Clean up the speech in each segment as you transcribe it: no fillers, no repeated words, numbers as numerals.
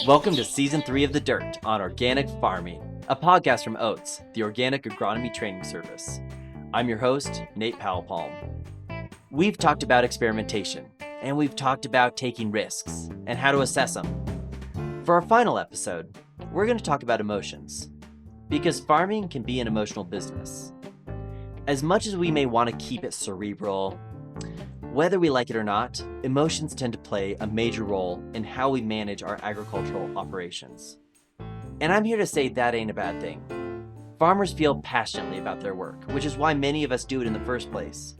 Welcome to Season 3 of The Dirt on Organic Farming, a podcast from Oats, the Organic Agronomy Training Service. I'm your host, Nate Powell-Palm. We've talked about experimentation, and we've talked about taking risks and how to assess them. For our final episode, we're going to talk about emotions, because farming can be an emotional business. As much as we may want to keep it cerebral, whether we like it or not, emotions tend to play a major role in how we manage our agricultural operations. And I'm here to say that ain't a bad thing. Farmers feel passionately about their work, which is why many of us do it in the first place.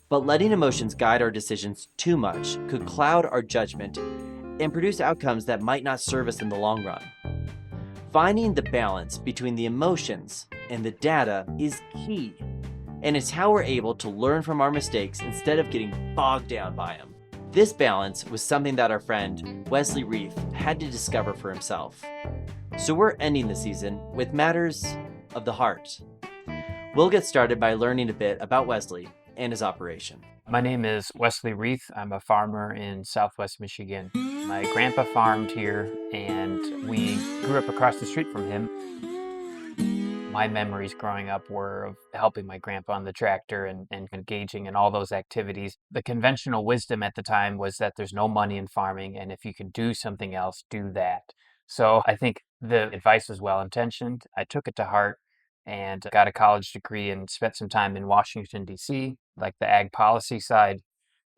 But letting emotions guide our decisions too much could cloud our judgment and produce outcomes that might not serve us in the long run. Finding the balance between the emotions and the data is key. And it's how we're able to learn from our mistakes instead of getting bogged down by them. This balance was something that our friend Wesley Reith had to discover for himself. So we're ending the season with matters of the heart. We'll get started by learning a bit about Wesley and his operation. My name is Wesley Reith. I'm a farmer in Southwest Michigan. My grandpa farmed here and we grew up across the street from him. My memories growing up were of helping my grandpa on the tractor and engaging in all those activities. The conventional wisdom at the time was that there's no money in farming, and if you can do something else, do that. So I think the advice was well-intentioned. I took it to heart and got a college degree and spent some time in Washington, D.C., like the ag policy side,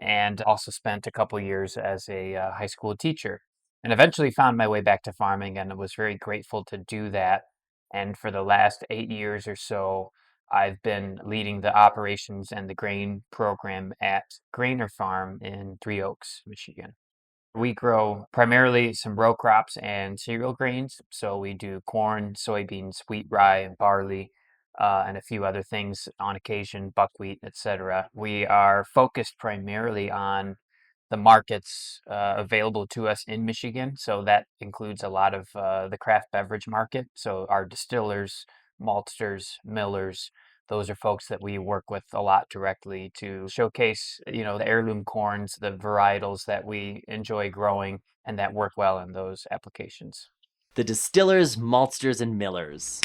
and also spent a couple years as a high school teacher. And eventually found my way back to farming, and I was very grateful to do that. And for the last 8 years or so, I've been leading the operations and the grain program at Grainer Farm in Three Oaks, Michigan. We grow primarily some row crops and cereal grains. So we do corn, soybeans, wheat, rye, and barley, and a few other things on occasion, buckwheat, etc. We are focused primarily on the markets available to us in Michigan. So that includes a lot of the craft beverage market. So our distillers, maltsters, millers, those are folks that we work with a lot directly to showcase, the heirloom corns, the varietals that we enjoy growing and that work well in those applications. The distillers, maltsters, and millers.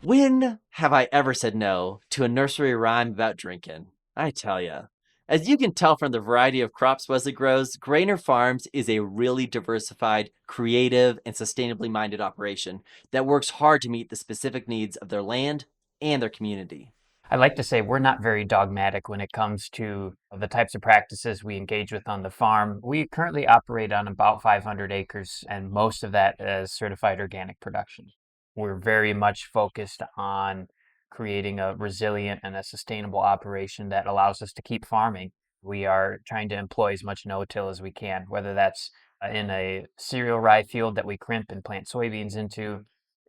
When have I ever said no to a nursery rhyme about drinking? I tell ya. As you can tell from the variety of crops Wesley grows, Grainer Farms is a really diversified, creative, and sustainably minded operation that works hard to meet the specific needs of their land and their community. I like to say we're not very dogmatic when it comes to the types of practices we engage with on the farm. We currently operate on about 500 acres, and most of that is certified organic production. We're very much focused on creating a resilient and a sustainable operation that allows us to keep farming. We are trying to employ as much no-till as we can, whether that's in a cereal rye field that we crimp and plant soybeans into,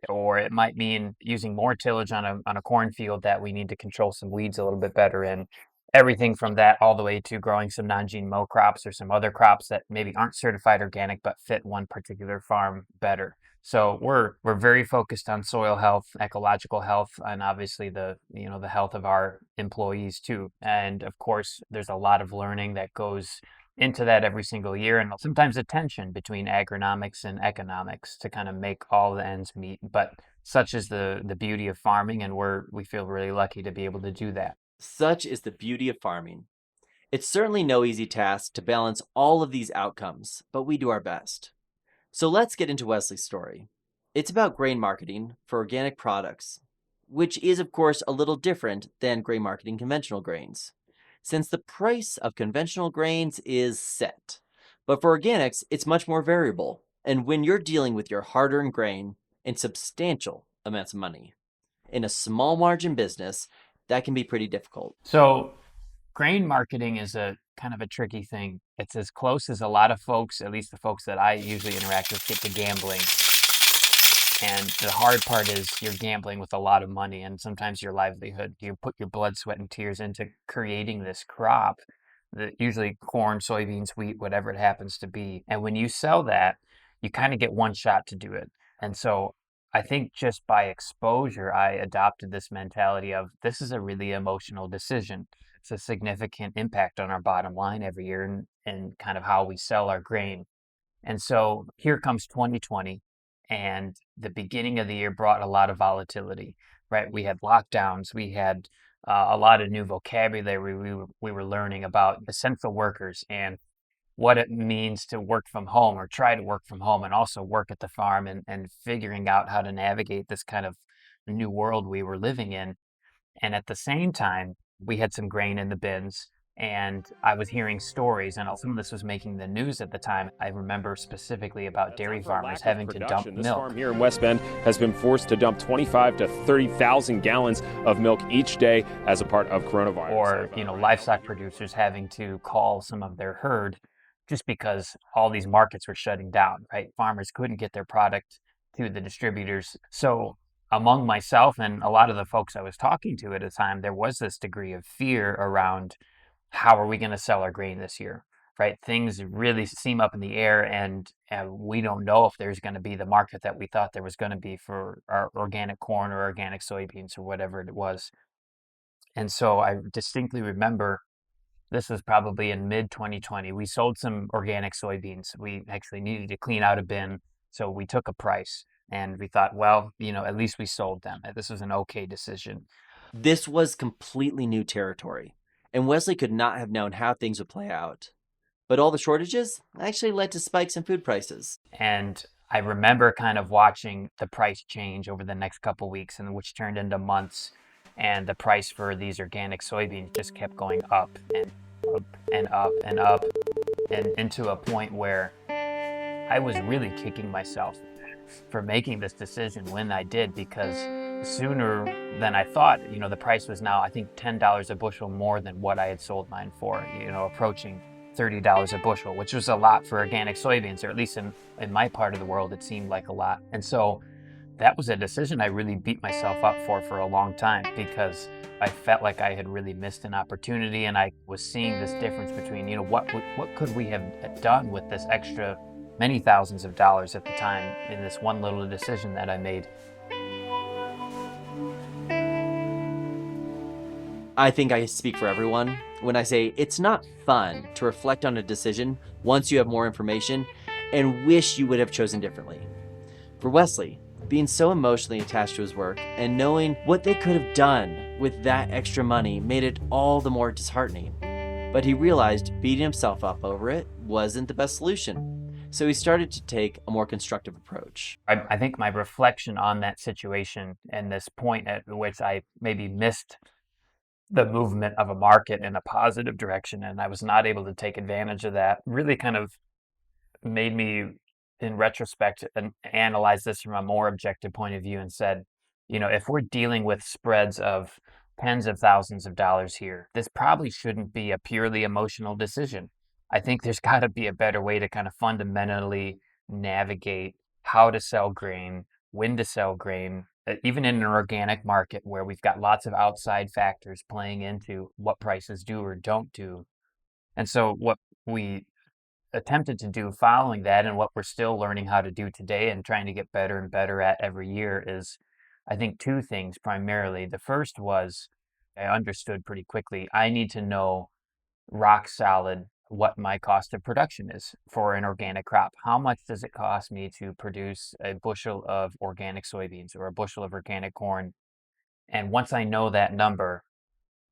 or it might mean using more tillage on a cornfield that we need to control some weeds a little bit better in. Everything from that all the way to growing some non-GMO crops or some other crops that maybe aren't certified organic but fit one particular farm better. So we're very focused on soil health, ecological health, and obviously the health of our employees too. And of course, there's a lot of learning that goes into that every single year, and sometimes a tension between agronomics and economics to kind of make all the ends meet. But such is the beauty of farming, and we feel really lucky to be able to do that. Such is the beauty of farming. It's certainly no easy task to balance all of these outcomes, but we do our best. So let's get into Wesley's story. It's about grain marketing for organic products, which is of course a little different than grain marketing conventional grains, since the price of conventional grains is set. But for organics, it's much more variable, and when you're dealing with your hard-earned grain and substantial amounts of money in a small margin business, that can be pretty difficult. So grain marketing is a kind of a tricky thing. It's as close as a lot of folks, at least the folks that I usually interact with, get to gambling. And the hard part is you're gambling with a lot of money and sometimes your livelihood. You put your blood, sweat, and tears into creating this crop, usually corn, soybeans, wheat, whatever it happens to be. And when you sell that, you kind of get one shot to do it. And so I think just by exposure, I adopted this mentality of this is a really emotional decision. It's a significant impact on our bottom line every year and kind of how we sell our grain. And so here comes 2020, and the beginning of the year brought a lot of volatility, right? We had lockdowns, we had a lot of new vocabulary we were learning about essential workers and what it means to work from home or try to work from home and also work at the farm and figuring out how to navigate this kind of new world we were living in. And at the same time, we had some grain in the bins, and I was hearing stories, and some of this was making the news at the time. I remember specifically about dairy farmers having to dump This milk. farm here in West Bend has been forced to dump 25 to 30,000 gallons of milk each day as a part of coronavirus. Or, livestock producers having to call some of their herd just because all these markets were shutting down, right? Farmers couldn't get their product to the distributors. So among myself and a lot of the folks I was talking to at the time, there was this degree of fear around how are we going to sell our grain this year, right? Things really seem up in the air, and we don't know if there's going to be the market that we thought there was going to be for our organic corn or organic soybeans or whatever it was. And so I distinctly remember this was probably in mid-2020. We sold some organic soybeans. We actually needed to clean out a bin, so we took a price. And we thought, well, at least we sold them. This was an okay decision. This was completely new territory, and Wesley could not have known how things would play out. But all the shortages actually led to spikes in food prices. And I remember kind of watching the price change over the next couple weeks, and which turned into months. And the price for these organic soybeans just kept going up and up and up and up, and into a point where I was really kicking myself for making this decision when I did, because sooner than I thought, the price was now, I think, $10 a bushel more than what I had sold mine for, approaching $30 a bushel, which was a lot for organic soybeans, or at least in my part of the world, it seemed like a lot. And so that was a decision I really beat myself up for a long time, because I felt like I had really missed an opportunity, and I was seeing this difference between, what could we have done with this extra many thousands of dollars at the time in this one little decision that I made. I think I speak for everyone when I say it's not fun to reflect on a decision once you have more information and wish you would have chosen differently. For Wesley, being so emotionally attached to his work and knowing what they could have done with that extra money made it all the more disheartening. But he realized beating himself up over it wasn't the best solution. So he started to take a more constructive approach. I think my reflection on that situation and this point at which I maybe missed the movement of a market in a positive direction, and I was not able to take advantage of that, really kind of made me, in retrospect, and analyze this from a more objective point of view and said, if we're dealing with spreads of tens of thousands of dollars here, this probably shouldn't be a purely emotional decision. I think there's got to be a better way to kind of fundamentally navigate how to sell grain, when to sell grain, even in an organic market where we've got lots of outside factors playing into what prices do or don't do. And so what we attempted to do following that, and what we're still learning how to do today and trying to get better and better at every year, is I think two things primarily. The first was I understood pretty quickly, I need to know rock solid what my cost of production is for an organic crop. How much does it cost me to produce a bushel of organic soybeans or a bushel of organic corn? And once I know that number,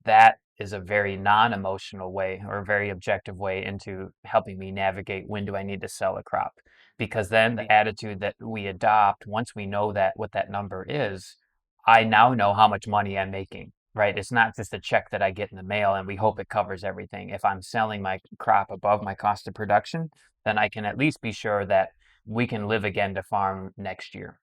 that is a very non-emotional way or a very objective way into helping me navigate when do I need to sell a crop. Because then the attitude that we adopt, once we know that what that number is, I now know how much money I'm making. Right? It's not just a check that I get in the mail and we hope it covers everything. If I'm selling my crop above my cost of production, then I can at least be sure that we can live again to farm next year.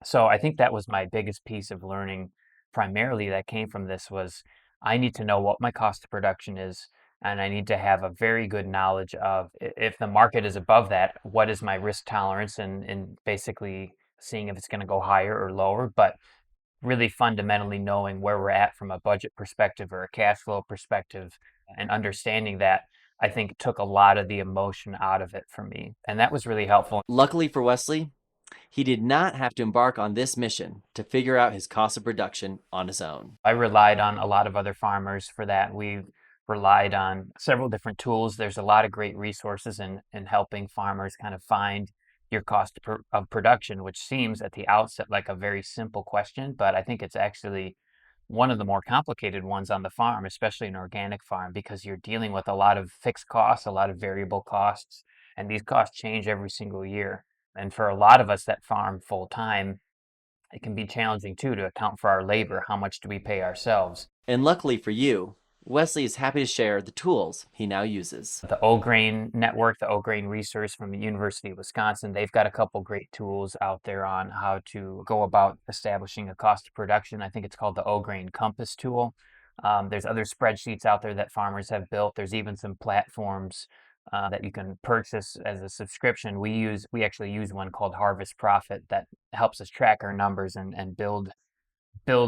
So I think that was my biggest piece of learning primarily that came from this, was I need to know what my cost of production is, and I need to have a very good knowledge of, if the market is above that, what is my risk tolerance, and basically seeing if it's going to go higher or lower. But really fundamentally knowing where we're at from a budget perspective or a cash flow perspective, and understanding that, I think took a lot of the emotion out of it for me. And that was really helpful. Luckily for Wesley, he did not have to embark on this mission to figure out his cost of production on his own. I relied on a lot of other farmers for that. We relied on several different tools. There's a lot of great resources in helping farmers kind of find your cost of production, which seems at the outset like a very simple question, but I think it's actually one of the more complicated ones on the farm, especially an organic farm, because you're dealing with a lot of fixed costs, a lot of variable costs, and these costs change every single year. And for a lot of us that farm full time, it can be challenging too to account for our labor. How much do we pay ourselves? And luckily for you, Wesley is happy to share the tools he now uses. The O-Grain Network, the O-Grain Resource from the University of Wisconsin, they've got a couple great tools out there on how to go about establishing a cost of production. I think it's called the O-Grain Compass tool. There's other spreadsheets out there that farmers have built. There's even some platforms that you can purchase as a subscription. We actually use one called Harvest Profit that helps us track our numbers and build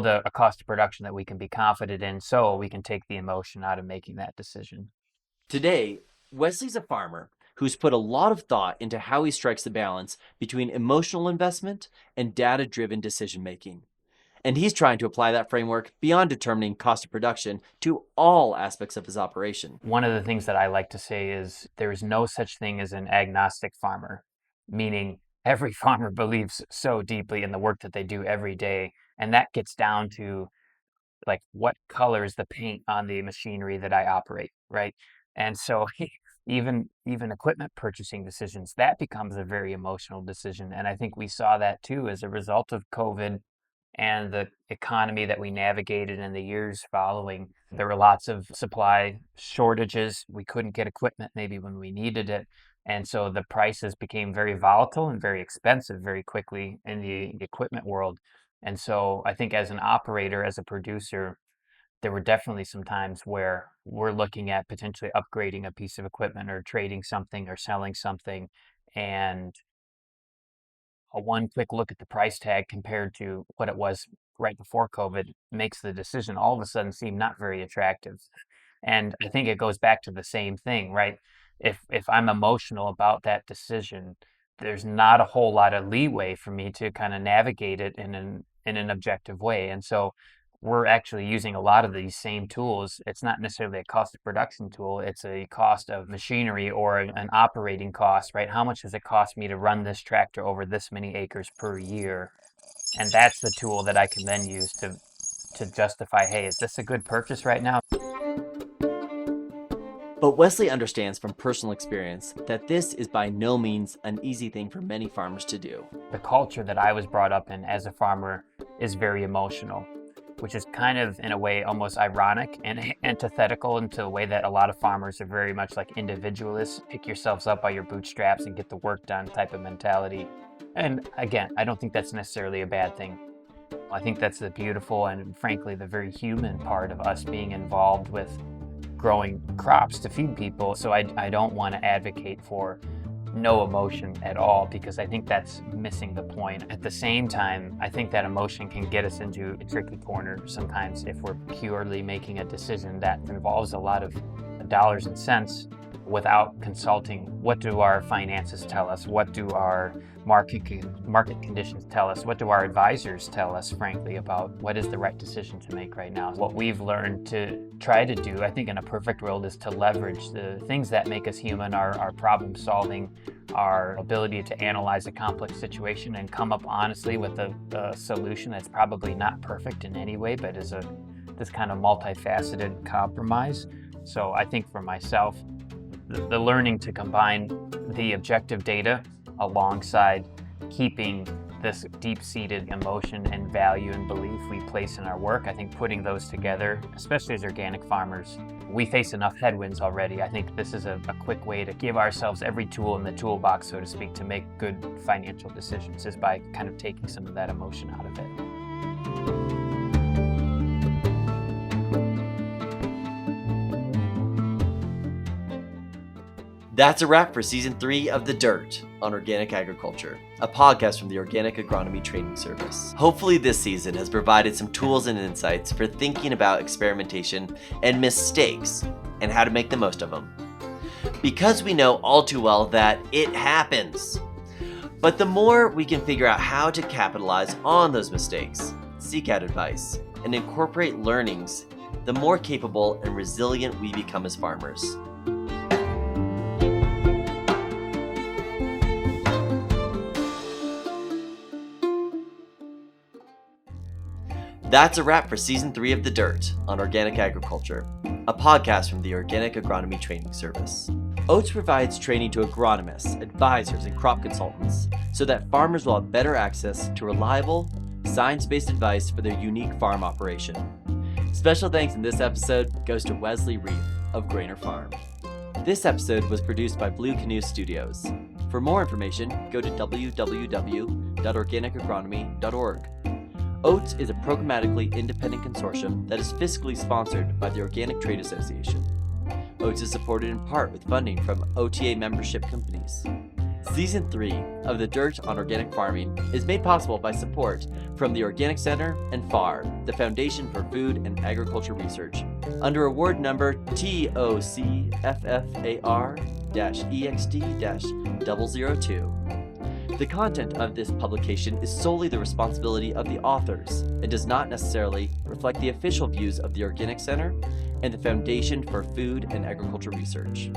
a cost of production that we can be confident in, so we can take the emotion out of making that decision. Today, Wesley's a farmer who's put a lot of thought into how he strikes the balance between emotional investment and data-driven decision-making. And he's trying to apply that framework beyond determining cost of production to all aspects of his operation. One of the things that I like to say is there is no such thing as an agnostic farmer, meaning every farmer believes so deeply in the work that they do every day. And that gets down to like what color is the paint on the machinery that I operate, right? And so even equipment purchasing decisions, that becomes a very emotional decision. And I think we saw that too as a result of COVID and the economy that we navigated in the years following. There were lots of supply shortages. We couldn't get equipment maybe when we needed it. And so the prices became very volatile and very expensive very quickly in the equipment world. And so I think as an operator, as a producer, there were definitely some times where we're looking at potentially upgrading a piece of equipment or trading something or selling something. And a one quick look at the price tag compared to what it was right before COVID makes the decision all of a sudden seem not very attractive. And I think it goes back to the same thing, right? If I'm emotional about that decision, there's not a whole lot of leeway for me to kind of navigate it in an objective way. And so we're actually using a lot of these same tools. It's not necessarily a cost of production tool. It's a cost of machinery or an operating cost, right? How much does it cost me to run this tractor over this many acres per year? And that's the tool that I can then use to justify, hey, is this a good purchase right now? But Wesley understands from personal experience that this is by no means an easy thing for many farmers to do. The culture that I was brought up in as a farmer is very emotional, which is kind of, in a way, almost ironic and antithetical into the way that a lot of farmers are very much like individualists, pick yourselves up by your bootstraps and get the work done type of mentality. And again, I don't think that's necessarily a bad thing. I think that's the beautiful and frankly the very human part of us being involved with growing crops to feed people. So I don't want to advocate for no emotion at all, because I think that's missing the point. At the same time, I think that emotion can get us into a tricky corner sometimes if we're purely making a decision that involves a lot of dollars and cents without consulting what do our finances tell us, what do our market conditions tell us, what do our advisors tell us, frankly, about what is the right decision to make right now. What we've learned to try to do, I think in a perfect world, is to leverage the things that make us human, our problem solving, our ability to analyze a complex situation and come up honestly with a solution that's probably not perfect in any way, but is this kind of multifaceted compromise. So I think for myself, the learning to combine the objective data alongside keeping this deep-seated emotion and value and belief we place in our work, I think putting those together, especially as organic farmers, we face enough headwinds already. I think this is a quick way to give ourselves every tool in the toolbox, so to speak, to make good financial decisions, is by kind of taking some of that emotion out of it. That's a wrap for Season 3 of The Dirt on Organic Agriculture, a podcast from the Organic Agronomy Training Service. Hopefully this season has provided some tools and insights for thinking about experimentation and mistakes and how to make the most of them. Because we know all too well that it happens. But the more we can figure out how to capitalize on those mistakes, seek out advice, and incorporate learnings the more capable and resilient we become as farmers. That's a wrap for Season 3 of The Dirt on Organic Agriculture, a podcast from the Organic Agronomy Training Service. Oats provides training to agronomists, advisors, and crop consultants so that farmers will have better access to reliable, science-based advice for their unique farm operation. Special thanks in this episode goes to Wesley Reith of Grainer Farm. This episode was produced by Blue Canoe Studios. For more information, go to www.organicagronomy.org. Oats is a programmatically independent consortium that is fiscally sponsored by the Organic Trade Association. Oats is supported in part with funding from OTA membership companies. Season 3 of The Dirt on Organic Farming is made possible by support from the Organic Center and FAR, the Foundation for Food and Agriculture Research, under award number TOCFFAR-EXD-002. The content of this publication is solely the responsibility of the authors and does not necessarily reflect the official views of the Organic Center and the Foundation for Food and Agriculture Research.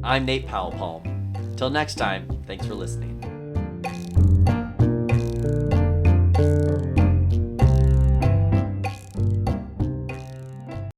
I'm Nate Powell-Palm. Till next time, thanks for listening.